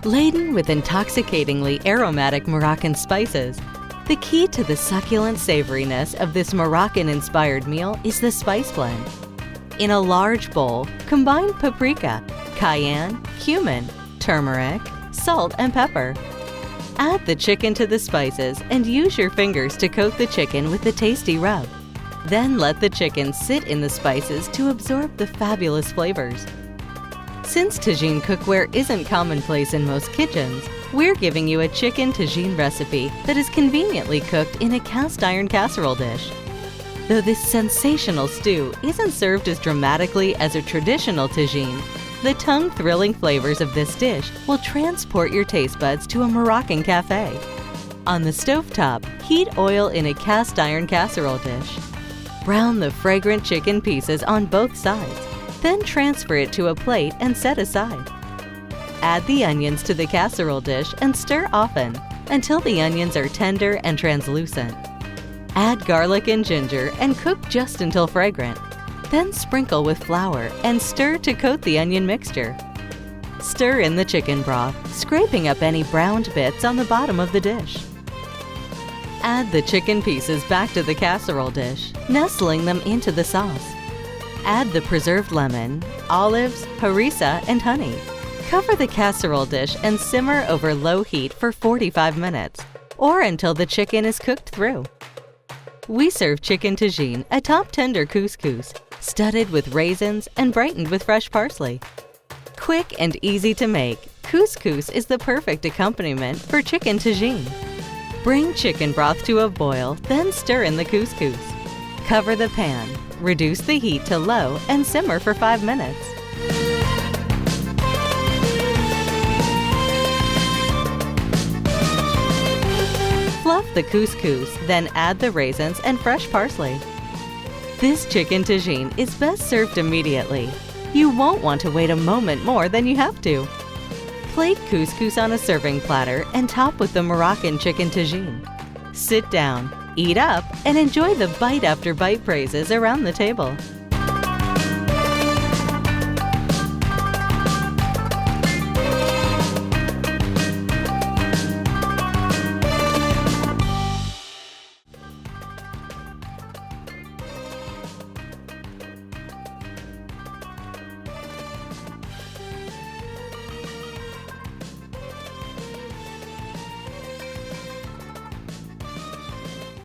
Laden with intoxicatingly aromatic Moroccan spices, the key to the succulent savoriness of this Moroccan-inspired meal is the spice blend. In a large bowl, combine paprika, cayenne, cumin, turmeric, salt, and pepper. Add the chicken to the spices and use your fingers to coat the chicken with the tasty rub. Then let the chicken sit in the spices to absorb the fabulous flavors. Since Tagine cookware isn't commonplace in most kitchens, we're giving you a chicken Tagine recipe that is conveniently cooked in a cast iron casserole dish. Though this sensational stew isn't served as dramatically as a traditional Tagine, the tongue-thrilling flavors of this dish will transport your taste buds to a Moroccan cafe. On the stovetop, heat oil in a cast iron casserole dish. Brown the fragrant chicken pieces on both sides. Then transfer it to a plate and set aside. Add the onions to the casserole dish and stir often until the onions are tender and translucent. Add garlic and ginger and cook just until fragrant. Then sprinkle with flour and stir to coat the onion mixture. Stir in the chicken broth, scraping up any browned bits on the bottom of the dish. Add the chicken pieces back to the casserole dish, nestling them into the sauce. Add the preserved lemon, olives, harissa, and honey. Cover the casserole dish and simmer over low heat for 45 minutes, or until the chicken is cooked through. We serve chicken Tagine atop tender couscous, studded with raisins and brightened with fresh parsley. Quick and easy to make, couscous is the perfect accompaniment for chicken Tagine. Bring chicken broth to a boil, then stir in the couscous. Cover the pan. Reduce the heat to low and simmer for 5 minutes. Fluff the couscous, then add the raisins and fresh parsley. This chicken Tagine is best served immediately. You won't want to wait a moment more than you have to. Plate couscous on a serving platter and top with the Moroccan chicken Tagine. Sit down, eat up, and enjoy the bite-after-bite praises around the table.